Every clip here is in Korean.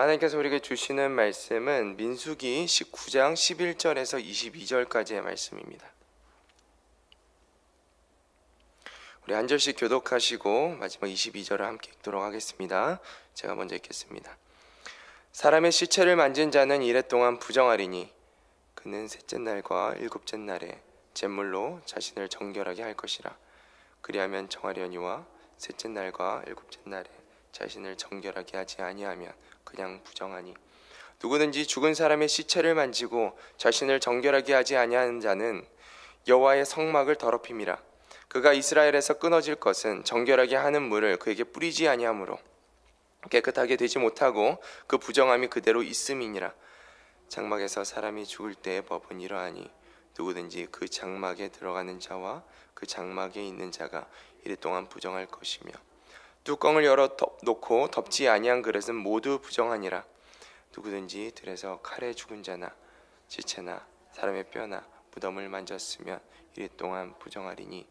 하나님께서 우리에게 주시는 말씀은 민수기 19장 11절에서 22절까지의 말씀입니다. 우리 한 절씩 교독하시고 마지막 22절을 함께 읽도록 하겠습니다. 제가 먼저 읽겠습니다. 사람의 시체를 만진 자는 이래 동안 부정하리니 그는 셋째 날과 일곱째 날에 제물로 자신을 정결하게 할 것이라. 그리하면 정하려니와 셋째 날과 일곱째 날에 자신을 정결하게 하지 아니하면 그냥 부정하니, 누구든지 죽은 사람의 시체를 만지고 자신을 정결하게 하지 아니하는 자는 여호와의 성막을 더럽힘이라. 그가 이스라엘에서 끊어질 것은 정결하게 하는 물을 그에게 뿌리지 아니하므로 깨끗하게 되지 못하고 그 부정함이 그대로 있음이니라. 장막에서 사람이 죽을 때의 법은 이러하니 누구든지 그 장막에 들어가는 자와 그 장막에 있는 자가 이래 동안 부정할 것이며, 뚜껑을 열어 놓고 덮지 아니한 그릇은 모두 부정하니라. 누구든지 들에서 칼에 죽은 자나 지체나 사람의 뼈나 무덤을 만졌으면 이래 동안 부정하리니,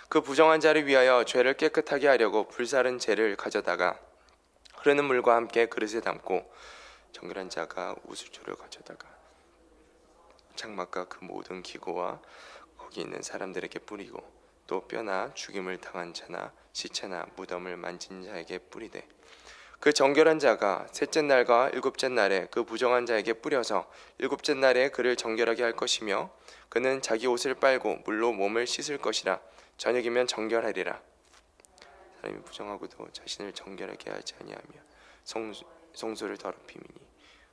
그 부정한 자를 위하여 죄를 깨끗하게 하려고 불사른 재를 가져다가 흐르는 물과 함께 그릇에 담고 정결한 자가 우슬초를 가져다가 장막과 그 모든 기구와 거기 있는 사람들에게 뿌리고, 또 뼈나 죽임을 당한 자나 시체나 무덤을 만진 자에게 뿌리되, 그 정결한 자가 셋째 날과 일곱째 날에 그 부정한 자에게 뿌려서 일곱째 날에 그를 정결하게 할 것이며, 그는 자기 옷을 빨고 물로 몸을 씻을 것이라. 저녁이면 정결하리라. 사람이 부정하고도 자신을 정결하게 하지 아니하며 성소를 더럽힘이니,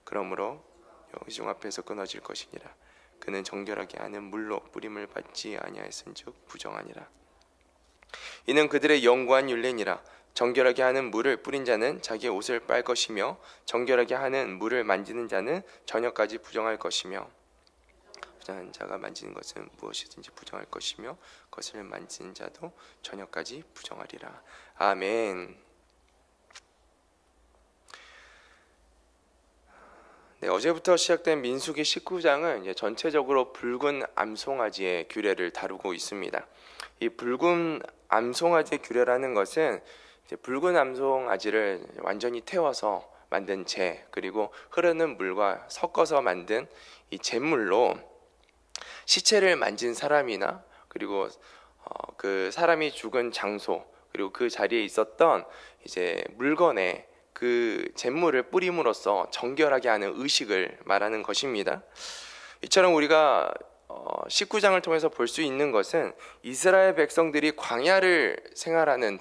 그러므로 여호와 앞에서 끊어질 것이니라. 그는 정결하게 하는 물로 뿌림을 받지 아니하였은즉 부정하니라. 이는 그들의 영구한 율례니라. 정결하게 하는 물을 뿌린 자는 자기의 옷을 빨 것이며, 정결하게 하는 물을 만지는 자는 저녁까지 부정할 것이며, 부정한 자가 만지는 것은 무엇이든지 부정할 것이며 그것을 만지는 자도 저녁까지 부정하리라. 아멘. 네, 어제부터 시작된 민수기 19장은 이제 전체적으로 붉은 암송아지의 규례를 다루고 있습니다. 이 붉은 암송아지의 규례라는 것은 이제 붉은 암송아지를 완전히 태워서 만든 재, 그리고 흐르는 물과 섞어서 만든 이 잿물로 시체를 만진 사람이나, 그리고 그 사람이 죽은 장소, 그리고 그 자리에 있었던 이제 물건에 그 잿물을 뿌림으로써 정결하게 하는 의식을 말하는 것입니다. 이처럼 우리가 19장을 통해서 볼 수 있는 것은 이스라엘 백성들이 광야에서 생활하는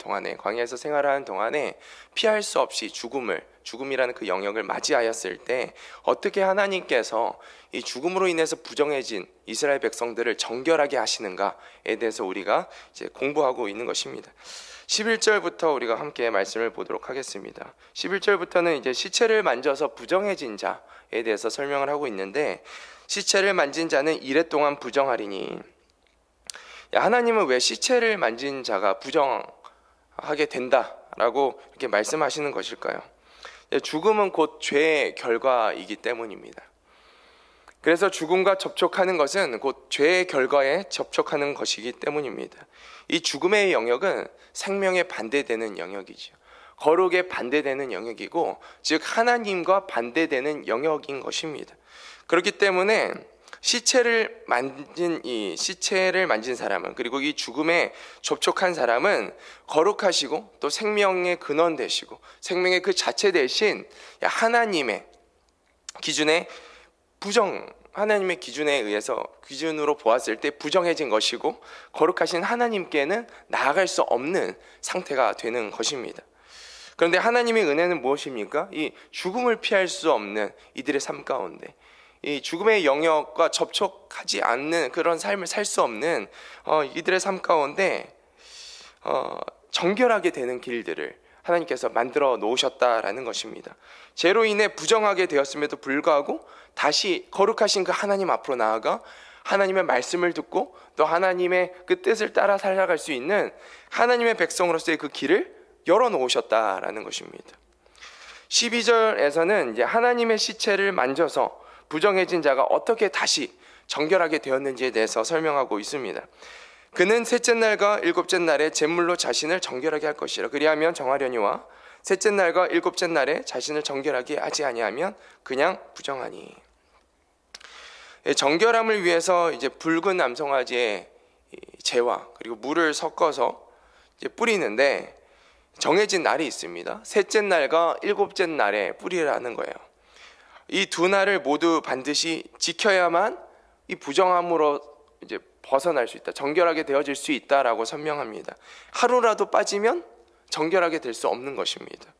동안에 피할 수 없이 죽음이라는 그 영역을 맞이하였을 때 어떻게 하나님께서 이 죽음으로 인해서 부정해진 이스라엘 백성들을 정결하게 하시는가에 대해서 우리가 이제 공부하고 있는 것입니다. 11절부터 우리가 함께 말씀을 보도록 하겠습니다. 11절부터는 이제 시체를 만져서 부정해진 자에 대해서 설명을 하고 있는데, 시체를 만진 자는 이래 동안 부정하리니, 하나님은 왜 시체를 만진 자가 부정하게 된다라고 이렇게 말씀하시는 것일까요? 죽음은 곧 죄의 결과이기 때문입니다. 그래서 죽음과 접촉하는 것은 곧 죄의 결과에 접촉하는 것이기 때문입니다. 이 죽음의 영역은 생명에 반대되는 영역이죠. 거룩에 반대되는 영역이고, 즉 하나님과 반대되는 영역인 것입니다. 그렇기 때문에 시체를 만진 사람은, 그리고 이 죽음에 접촉한 사람은 거룩하시고 또 생명의 근원 되시고 생명의 그 자체 대신 하나님의 기준에 하나님의 기준에 의해서 기준으로 보았을 때 부정해진 것이고, 거룩하신 하나님께는 나아갈 수 없는 상태가 되는 것입니다. 그런데 하나님의 은혜는 무엇입니까? 이 죽음을 피할 수 없는 이들의 삶 가운데, 이 죽음의 영역과 접촉하지 않는 그런 삶을 살 수 없는 이들의 삶 가운데 정결하게 되는 길들을 하나님께서 만들어 놓으셨다라는 것입니다. 죄로 인해 부정하게 되었음에도 불구하고 다시 거룩하신 그 하나님 앞으로 나아가 하나님의 말씀을 듣고 또 하나님의 그 뜻을 따라 살아갈 수 있는 하나님의 백성으로서의 그 길을 열어 놓으셨다라는 것입니다. 12절에서는 이제 하나님의 시체를 만져서 부정해진 자가 어떻게 다시 정결하게 되었는지에 대해서 설명하고 있습니다. 그는 셋째 날과 일곱째 날에 잿물로 자신을 정결하게 할 것이라. 그리하면 정하려니와 셋째 날과 일곱째 날에 자신을 정결하게 하지 아니하면 그냥 부정하니. 정결함을 위해서 이제 붉은 암송아지의 재와 그리고 물을 섞어서 이제 뿌리는데 정해진 날이 있습니다. 셋째 날과 일곱째 날에 뿌리라는 거예요. 이 두 날을 모두 반드시 지켜야만 이 부정함으로 이제 벗어날 수 있다, 정결하게 되어질 수 있다라고 설명합니다. 하루라도 빠지면 정결하게 될 수 없는 것입니다.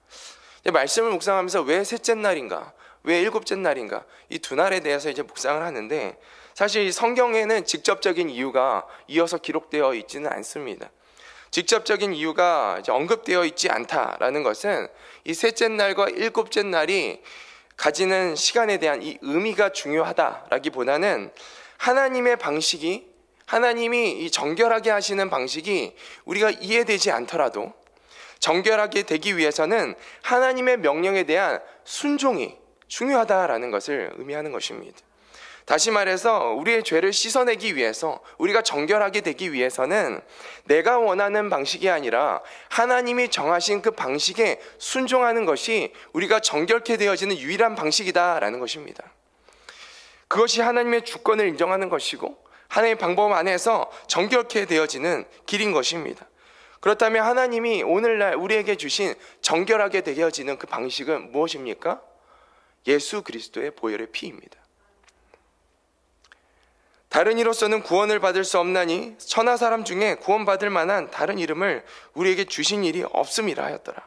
말씀을 묵상하면서 왜 셋째 날인가, 왜 일곱째 날인가, 이 두 날에 대해서 이제 묵상을 하는데, 사실 성경에는 직접적인 이유가 이어서 기록되어 있지는 않습니다. 직접적인 이유가 이제 언급되어 있지 않다라는 것은 이 셋째 날과 일곱째 날이 가지는 시간에 대한 이 의미가 중요하다라기보다는 하나님의 방식이, 하나님이 이 정결하게 하시는 방식이 우리가 이해되지 않더라도 정결하게 되기 위해서는 하나님의 명령에 대한 순종이 중요하다라는 것을 의미하는 것입니다. 다시 말해서 우리의 죄를 씻어내기 위해서, 우리가 정결하게 되기 위해서는 내가 원하는 방식이 아니라 하나님이 정하신 그 방식에 순종하는 것이 우리가 정결케 되어지는 유일한 방식이다라는 것입니다. 그것이 하나님의 주권을 인정하는 것이고 하나님의 방법 안에서 정결케 되어지는 길인 것입니다. 그렇다면 하나님이 오늘날 우리에게 주신 정결하게 되어지는 그 방식은 무엇입니까? 예수 그리스도의 보혈의 피입니다. 다른 이로서는 구원을 받을 수 없나니 천하 사람 중에 구원받을 만한 다른 이름을 우리에게 주신 일이 없음이라 하였더라.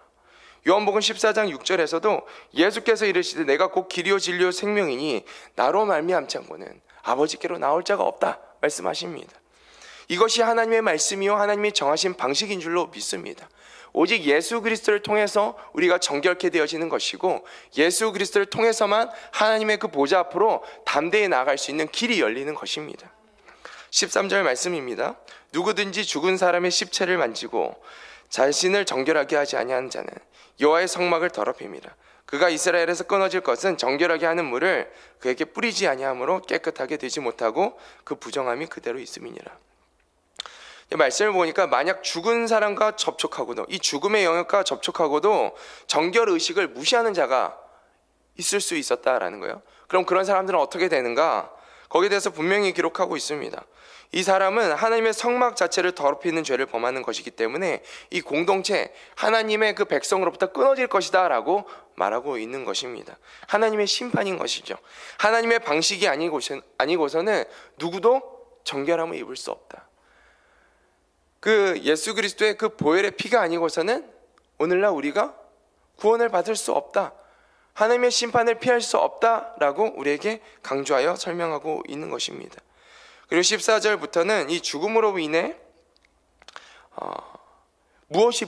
요한복음 14장 6절에서도 예수께서 이르시되 내가 곧 길이요 진리요 생명이니 나로 말미암지 않고는 아버지께로 나올 자가 없다 말씀하십니다. 이것이 하나님의 말씀이요 하나님이 정하신 방식인 줄로 믿습니다. 오직 예수 그리스도를 통해서 우리가 정결케 되어지는 것이고, 예수 그리스도를 통해서만 하나님의 그 보좌 앞으로 담대히 나아갈 수 있는 길이 열리는 것입니다. 13절 말씀입니다. 누구든지 죽은 사람의 십체를 만지고 자신을 정결하게 하지 아니하는 자는 여호와의 성막을 더럽힙니다. 그가 이스라엘에서 끊어질 것은 정결하게 하는 물을 그에게 뿌리지 아니하므로 깨끗하게 되지 못하고 그 부정함이 그대로 있음이니라. 말씀을 보니까 만약 죽은 사람과 접촉하고도, 이 죽음의 영역과 접촉하고도 정결의식을 무시하는 자가 있을 수 있었다라는 거예요. 그럼 그런 사람들은 어떻게 되는가? 거기에 대해서 분명히 기록하고 있습니다. 이 사람은 하나님의 성막 자체를 더럽히는 죄를 범하는 것이기 때문에 이 공동체, 하나님의 그 백성으로부터 끊어질 것이다 라고 말하고 있는 것입니다. 하나님의 심판인 것이죠. 하나님의 방식이 아니고서는 누구도 정결함을 입을 수 없다. 그 예수 그리스도의 그 보혈의 피가 아니고서는 오늘날 우리가 구원을 받을 수 없다, 하나님의 심판을 피할 수 없다라고 우리에게 강조하여 설명하고 있는 것입니다. 그리고 14절부터는 이 죽음으로 인해 무엇이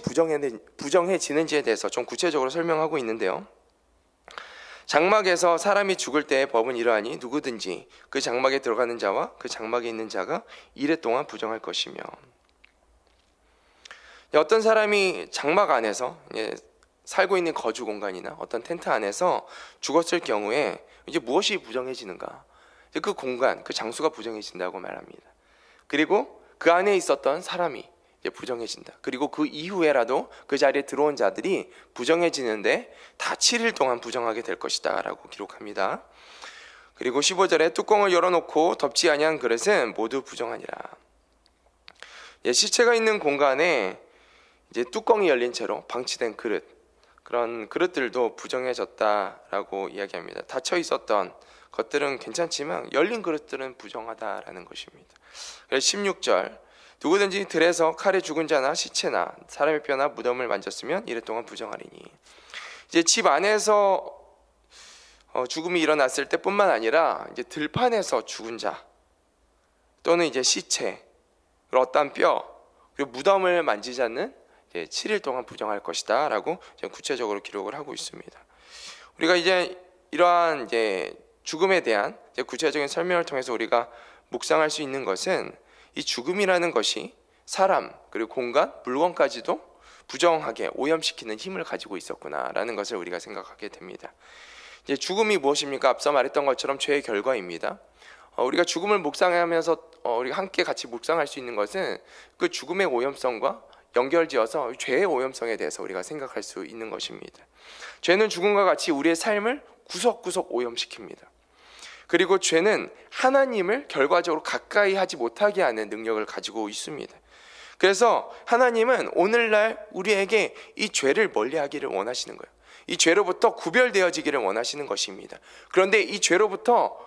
부정해지는지에 대해서 좀 구체적으로 설명하고 있는데요. 장막에서 사람이 죽을 때의 법은 이러하니 누구든지 그 장막에 들어가는 자와 그 장막에 있는 자가 이래 동안 부정할 것이며, 어떤 사람이 장막 안에서 살고 있는 거주 공간이나 어떤 텐트 안에서 죽었을 경우에 이제 무엇이 부정해지는가? 그 공간, 그 장소가 부정해진다고 말합니다. 그리고 그 안에 있었던 사람이 이제 부정해진다. 그리고 그 이후에라도 그 자리에 들어온 자들이 부정해지는데 다 7일 동안 부정하게 될 것이다 라고 기록합니다. 그리고 15절에 뚜껑을 열어놓고 덮지 아니한 그릇은 모두 부정하니라. 시체가 있는 공간에 이제 뚜껑이 열린 채로 방치된 그릇, 그런 그릇들도 부정해졌다라고 이야기합니다. 닫혀 있었던 것들은 괜찮지만 열린 그릇들은 부정하다라는 것입니다. 그래서 16절, 누구든지 들에서 칼에 죽은 자나 시체나 사람의 뼈나 무덤을 만졌으면 이래 동안 부정하리니. 이제 집 안에서 죽음이 일어났을 때뿐만 아니라 이제 들판에서 죽은 자 또는 이제 시체, 그리고 어떤 뼈, 그리고 무덤을 만지지 않는 7일 동안 부정할 것이다 라고 구체적으로 기록을 하고 있습니다. 우리가 이제 이러한 이제 죽음에 대한 이제 구체적인 설명을 통해서 우리가 묵상할 수 있는 것은 이 죽음이라는 것이 사람 그리고 공간, 물건까지도 부정하게 오염시키는 힘을 가지고 있었구나라는 것을 우리가 생각하게 됩니다. 이제 죽음이 무엇입니까? 앞서 말했던 것처럼 죄의 결과입니다. 우리가 죽음을 묵상하면서 우리가 함께 같이 묵상할 수 있는 것은 그 죽음의 오염성과 연결지어서 죄의 오염성에 대해서 우리가 생각할 수 있는 것입니다. 죄는 죽음과 같이 우리의 삶을 구석구석 오염시킵니다. 그리고 죄는 하나님을 결과적으로 가까이 하지 못하게 하는 능력을 가지고 있습니다. 그래서 하나님은 오늘날 우리에게 이 죄를 멀리하기를 원하시는 거예요. 이 죄로부터 구별되어지기를 원하시는 것입니다. 그런데 이 죄로부터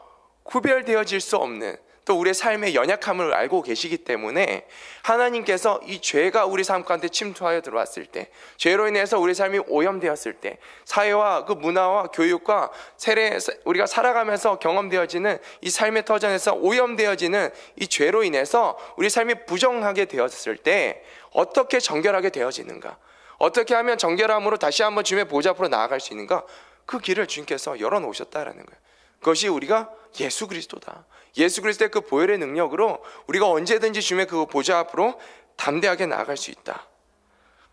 구별되어질 수 없는 또 우리의 삶의 연약함을 알고 계시기 때문에 하나님께서 이 죄가 우리 삶 가운데 침투하여 들어왔을 때, 죄로 인해서 우리 삶이 오염되었을 때, 사회와 그 문화와 교육과 세례, 우리가 살아가면서 경험되어지는 이 삶의 터전에서 오염되어지는 이 죄로 인해서 우리 삶이 부정하게 되었을 때 어떻게 정결하게 되어지는가, 어떻게 하면 정결함으로 다시 한번 주님의 보좌 앞으로 나아갈 수 있는가, 그 길을 주님께서 열어놓으셨다라는 거예요. 그것이 우리가 예수 그리스도다. 예수 그리스도의 그 보혈의 능력으로 우리가 언제든지 주님의 그 보좌 앞으로 담대하게 나아갈 수 있다.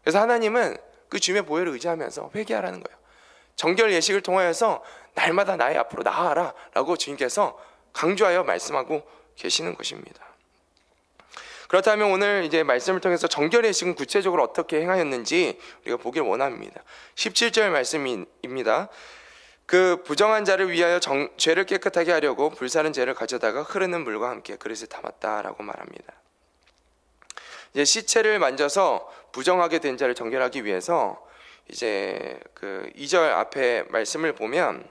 그래서 하나님은 그 주님의 보혈을 의지하면서 회개하라는 거예요. 정결 예식을 통하여서 날마다 나의 앞으로 나아가라 라고 주님께서 강조하여 말씀하고 계시는 것입니다. 그렇다면 오늘 이제 말씀을 통해서 정결 예식은 구체적으로 어떻게 행하였는지 우리가 보기를 원합니다. 17절 말씀입니다. 그 부정한 자를 위하여 죄를 깨끗하게 하려고 불사른 죄를 가져다가 흐르는 물과 함께 그릇에 담았다라고 말합니다. 이제 시체를 만져서 부정하게 된 자를 정결하기 위해서 이제 그 2절 앞에 말씀을 보면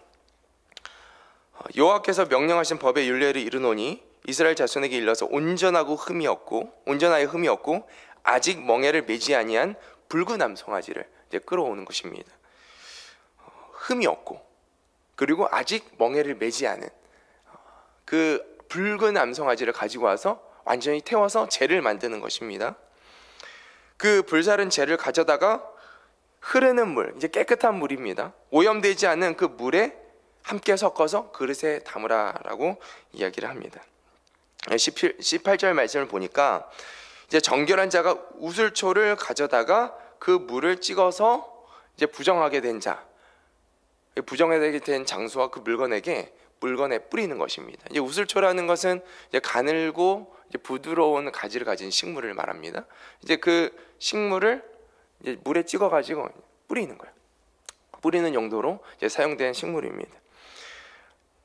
여호와께서 명령하신 법의 율례를 이루노니 이스라엘 자손에게 일러서 온전하여 흠이 없고 아직 멍에를 매지 아니한 붉은 암송아지를 이제 끌어오는 것입니다. 흠이 없고 그리고 아직 멍에를 매지 않은 그 붉은 암송아지를 가지고 와서 완전히 태워서 재를 만드는 것입니다. 그 불사른 재를 가져다가 흐르는 물, 이제 깨끗한 물입니다. 오염되지 않은 그 물에 함께 섞어서 그릇에 담으라라고 이야기를 합니다. 18절 말씀을 보니까 이제 정결한 자가 우슬초를 가져다가 그 물을 찍어서 이제 부정하게 된 자, 부정하게 된 장소와 그 물건에 뿌리는 것입니다. 이제 우슬초라는 것은 이제 가늘고 이제 부드러운 가지를 가진 식물을 말합니다. 이제 그 식물을 이제 물에 찍어가지고 뿌리는 거예요. 뿌리는 용도로 이제 사용된 식물입니다.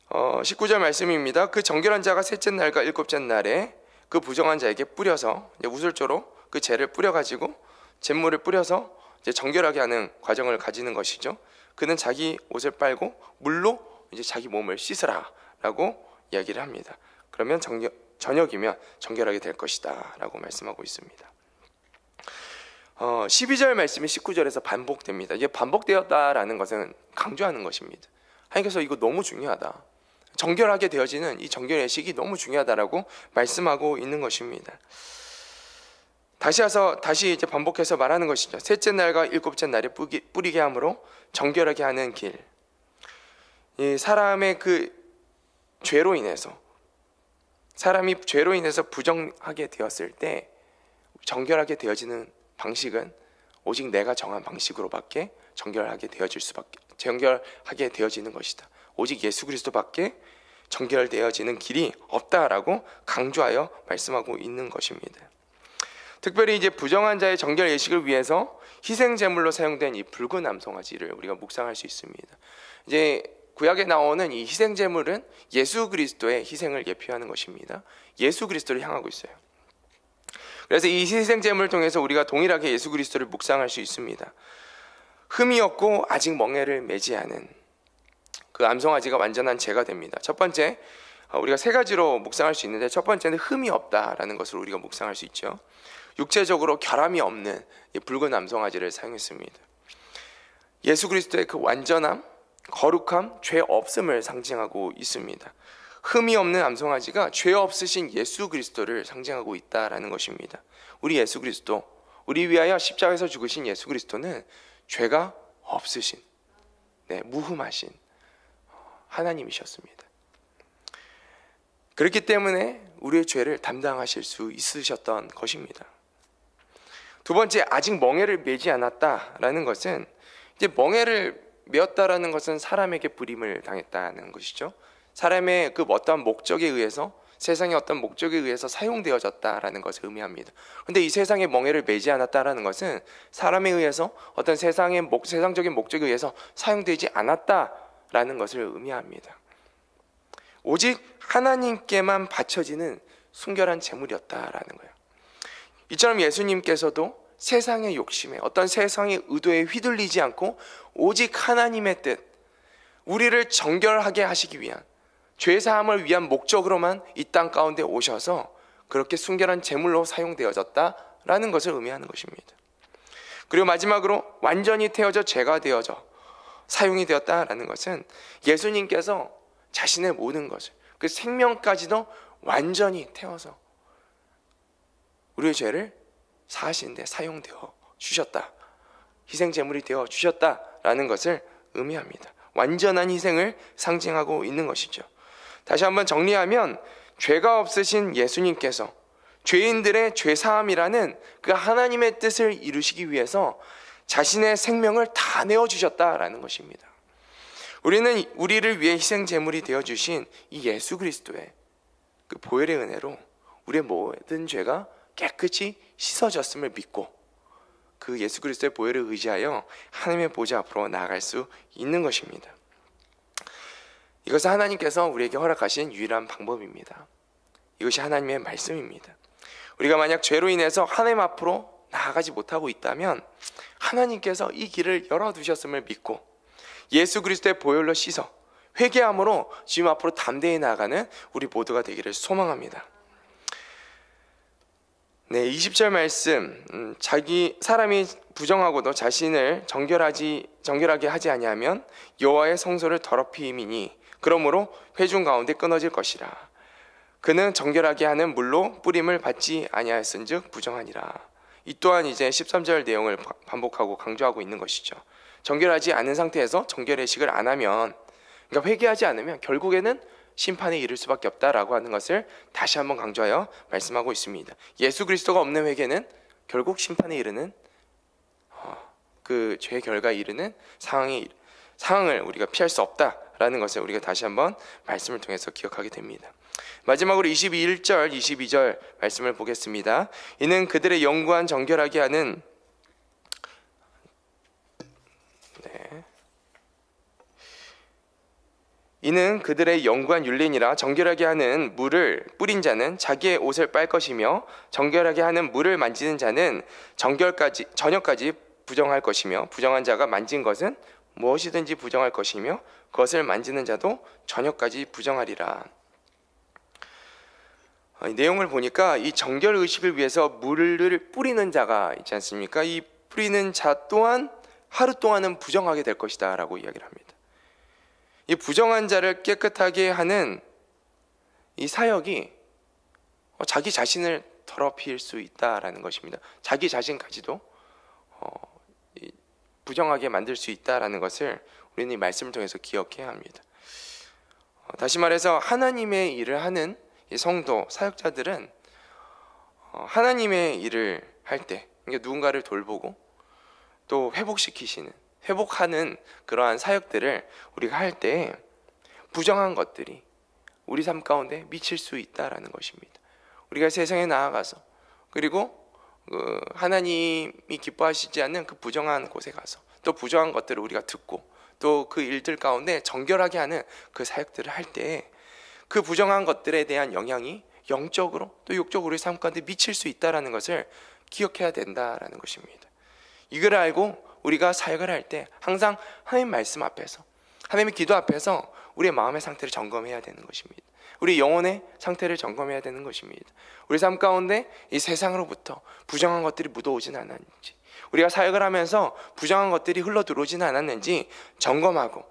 19절 말씀입니다. 그 정결한 자가 셋째 날과 일곱째 날에 그 부정한 자에게 뿌려서 이제 우슬초로 그 재를 뿌려가지고 잿물을 뿌려서 이제 정결하게 하는 과정을 가지는 것이죠. 그는 자기 옷을 빨고 물로 이제 자기 몸을 씻으라라고 이야기를 합니다. 그러면 저녁이면 정결하게 될 것이다라고 말씀하고 있습니다. 12절 말씀이 19절에서 반복됩니다. 이게 반복되었다라는 것은 강조하는 것입니다. 하나님께서 이거 너무 중요하다. 정결하게 되어지는 이 정결 예식이 너무 중요하다라고 말씀하고 있는 것입니다. 다시 이제 반복해서 말하는 것이죠. 셋째 날과 일곱째 날에 뿌리게 함으로 정결하게 하는 길. 이 사람의 그 죄로 인해서 사람이 죄로 인해서 부정하게 되었을 때 정결하게 되어지는 방식은 오직 내가 정한 방식으로밖에 정결하게 되어지는 것이다. 오직 예수 그리스도밖에 정결되어지는 길이 없다라고 강조하여 말씀하고 있는 것입니다. 특별히 이제 부정한 자의 정결 예식을 위해서 희생 제물로 사용된 이 붉은 암송아지를 우리가 묵상할 수 있습니다. 이제 구약에 나오는 이 희생 제물은 예수 그리스도의 희생을 예표하는 것입니다. 예수 그리스도를 향하고 있어요. 그래서 이 희생 제물을 통해서 우리가 동일하게 예수 그리스도를 묵상할 수 있습니다. 흠이 없고 아직 멍에를 매지 않은 그 암송아지가 완전한 제가 됩니다. 첫 번째, 우리가 세 가지로 묵상할 수 있는데 첫 번째는 흠이 없다라는 것을 우리가 묵상할 수 있죠. 육체적으로 결함이 없는 이 붉은 암송아지를 사용했습니다. 예수 그리스도의 그 완전함, 거룩함, 죄 없음을 상징하고 있습니다. 흠이 없는 암송아지가 죄 없으신 예수 그리스도를 상징하고 있다라는 것입니다. 우리 예수 그리스도, 우리 위하여 십자가에서 죽으신 예수 그리스도는 죄가 없으신, 무흠하신 하나님이셨습니다. 그렇기 때문에 우리의 죄를 담당하실 수 있으셨던 것입니다. 두 번째, 아직 멍에를 매지 않았다라는 것은 이제 멍에를 메었다라는 것은 사람에게 불임을 당했다는 것이죠. 사람의 그 어떠한 목적에 의해서 세상의 어떤 목적에 의해서 사용되어졌다라는 것을 의미합니다. 그런데 이 세상의 멍에를 매지 않았다라는 것은 사람에 의해서 어떤 세상적인 목적에 의해서 사용되지 않았다라는 것을 의미합니다. 오직 하나님께만 바쳐지는 순결한 제물이었다라는 거예요. 이처럼 예수님께서도 세상의 욕심에, 어떤 세상의 의도에 휘둘리지 않고 오직 하나님의 뜻, 우리를 정결하게 하시기 위한, 죄사함을 위한 목적으로만 이 땅 가운데 오셔서 그렇게 순결한 제물로 사용되어졌다라는 것을 의미하는 것입니다. 그리고 마지막으로 완전히 태워져 죄가 되어져 사용이 되었다라는 것은 예수님께서 자신의 모든 것을, 그 생명까지도 완전히 태워서 우리의 죄를 사하시는데 사용되어 주셨다, 희생제물이 되어 주셨다라는 것을 의미합니다. 완전한 희생을 상징하고 있는 것이죠. 다시 한번 정리하면, 죄가 없으신 예수님께서 죄인들의 죄사함이라는 그 하나님의 뜻을 이루시기 위해서 자신의 생명을 다 내어주셨다라는 것입니다. 우리는 우리를 위해 희생제물이 되어주신 이 예수 그리스도의 그 보혈의 은혜로 우리의 모든 죄가 깨끗이 씻어졌음을 믿고 그 예수 그리스도의 보혈을 의지하여 하나님의 보좌 앞으로 나아갈 수 있는 것입니다. 이것은 하나님께서 우리에게 허락하신 유일한 방법입니다. 이것이 하나님의 말씀입니다. 우리가 만약 죄로 인해서 하나님 앞으로 나아가지 못하고 있다면 하나님께서 이 길을 열어두셨음을 믿고 예수 그리스도의 보혈로 씻어 회개함으로 주님 앞으로 담대히 나아가는 우리 모두가 되기를 소망합니다. 네, 20절 말씀, 사람이 부정하고도 자신을 정결하게 하지 아니하면 여호와의 성소를 더럽힘이니 그러므로 회중 가운데 끊어질 것이라. 그는 정결하게 하는 물로 뿌림을 받지 아니하였은즉 부정하니라. 이 또한 이제 13절 내용을 반복하고 강조하고 있는 것이죠. 정결하지 않은 상태에서 정결의식을 안 하면, 그러니까 회개하지 않으면 결국에는 심판에 이를 수밖에 없다라고 하는 것을 다시 한번 강조하여 말씀하고 있습니다. 예수 그리스도가 없는 회개는 결국 심판에 이르는 그 죄의 결과에 이르는 상황을 우리가 피할 수 없다라는 것을 우리가 다시 한번 말씀을 통해서 기억하게 됩니다. 마지막으로 21절, 22절 말씀을 보겠습니다. 이는 그들의 영구한 정결하게 하는 이는 그들의 영구한 율례니라. 정결하게 하는 물을 뿌린 자는 자기의 옷을 빨 것이며 정결하게 하는 물을 만지는 자는 저녁까지 부정할 것이며 부정한 자가 만진 것은 무엇이든지 부정할 것이며 그것을 만지는 자도 저녁까지 부정하리라. 이 내용을 보니까 이 정결 의식을 위해서 물을 뿌리는 자가 있지 않습니까? 이 뿌리는 자 또한 하루 동안은 부정하게 될 것이다 라고 이야기를 합니다. 이 부정한 자를 깨끗하게 하는 이 사역이 자기 자신을 더럽힐 수 있다라는 것입니다. 자기 자신까지도 부정하게 만들 수 있다라는 것을 우리는 이 말씀을 통해서 기억해야 합니다. 다시 말해서 하나님의 일을 하는 이 성도 사역자들은 하나님의 일을 할 때, 그러니까 누군가를 돌보고 또 회복하는 그러한 사역들을 우리가 할 때 부정한 것들이 우리 삶 가운데 미칠 수 있다라는 것입니다. 우리가 세상에 나아가서 그리고 하나님이 기뻐하시지 않는 그 부정한 곳에 가서 또 부정한 것들을 우리가 듣고 또 그 일들 가운데 정결하게 하는 그 사역들을 할 때 그 부정한 것들에 대한 영향이 영적으로 또 육적으로 우리 삶 가운데 미칠 수 있다라는 것을 기억해야 된다라는 것입니다. 이걸 알고 우리가 사역을 할 때 항상 하나님 말씀 앞에서, 하나님의 기도 앞에서 우리의 마음의 상태를 점검해야 되는 것입니다. 우리 영혼의 상태를 점검해야 되는 것입니다. 우리 삶 가운데 이 세상으로부터 부정한 것들이 묻어오진 않았는지, 우리가 사역을 하면서 부정한 것들이 흘러 들어오진 않았는지 점검하고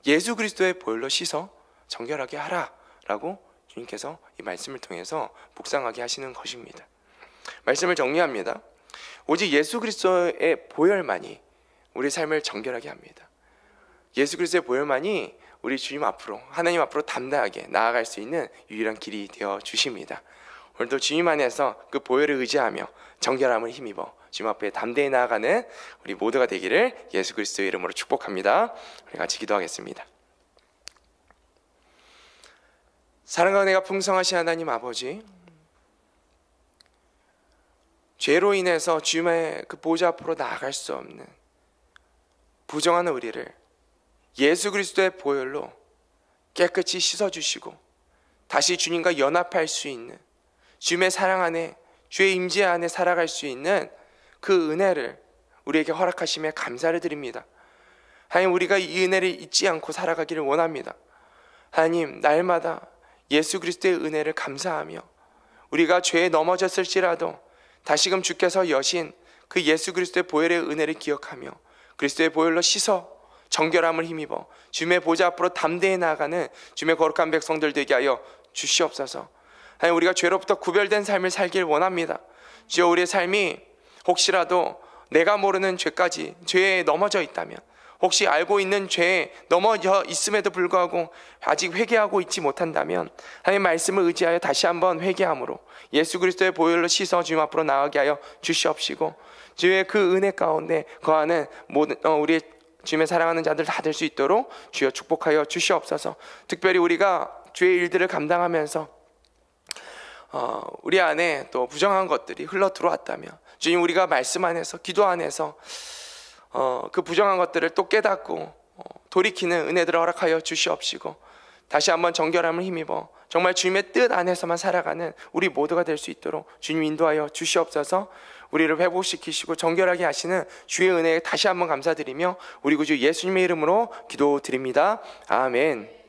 예수 그리스도의 보혈로 씻어 정결하게 하라라고 주님께서 이 말씀을 통해서 묵상하게 하시는 것입니다. 말씀을 정리합니다. 오직 예수 그리스도의 보혈만이 우리 삶을 정결하게 합니다. 예수 그리스도의 보혈만이 우리 주님 앞으로, 하나님 앞으로 담대하게 나아갈 수 있는 유일한 길이 되어 주십니다. 오늘도 주님 안에서 그 보혈을 의지하며 정결함을 힘입어 주님 앞에 담대히 나아가는 우리 모두가 되기를 예수 그리스도의 이름으로 축복합니다. 우리 같이 기도하겠습니다. 사랑과 은혜가 풍성하신 하나님 아버지, 죄로 인해서 주님의 그 보좌 앞으로 나아갈 수 없는 부정한 우리를 예수 그리스도의 보혈로 깨끗이 씻어주시고 다시 주님과 연합할 수 있는, 주님의 사랑 안에, 주의 임재 안에 살아갈 수 있는 그 은혜를 우리에게 허락하심에 감사를 드립니다. 하나님, 우리가 이 은혜를 잊지 않고 살아가기를 원합니다. 하나님, 날마다 예수 그리스도의 은혜를 감사하며 우리가 죄에 넘어졌을지라도 다시금 주께서 여신 그 예수 그리스도의 보혈의 은혜를 기억하며 그리스도의 보혈로 씻어 정결함을 힘입어 주님의 보좌 앞으로 담대히 나아가는 주님의 거룩한 백성들 되게 하여 주시옵소서. 하나님, 우리가 죄로부터 구별된 삶을 살길 원합니다. 주여, 우리의 삶이 혹시라도 내가 모르는 죄까지, 죄에 넘어져 있다면, 혹시 알고 있는 죄에 넘어져 있음에도 불구하고 아직 회개하고 있지 못한다면 하나님의 말씀을 의지하여 다시 한번 회개함으로 예수 그리스도의 보혈로 씻어 주님 앞으로 나가게 하여 주시옵시고, 주의 그 은혜 가운데 거하는 모든 우리의 주님의 사랑하는 자들 다 될 수 있도록 주여 축복하여 주시옵소서. 특별히 우리가 주의 일들을 감당하면서 우리 안에 또 부정한 것들이 흘러 들어왔다면, 주님, 우리가 말씀 안에서, 기도 안에서 그 부정한 것들을 또 깨닫고 돌이키는 은혜들을 허락하여 주시옵시고, 다시 한번 정결함을 힘입어 정말 주님의 뜻 안에서만 살아가는 우리 모두가 될 수 있도록 주님 인도하여 주시옵소서. 우리를 회복시키시고 정결하게 하시는 주의 은혜에 다시 한번 감사드리며 우리 구주 예수님의 이름으로 기도드립니다. 아멘.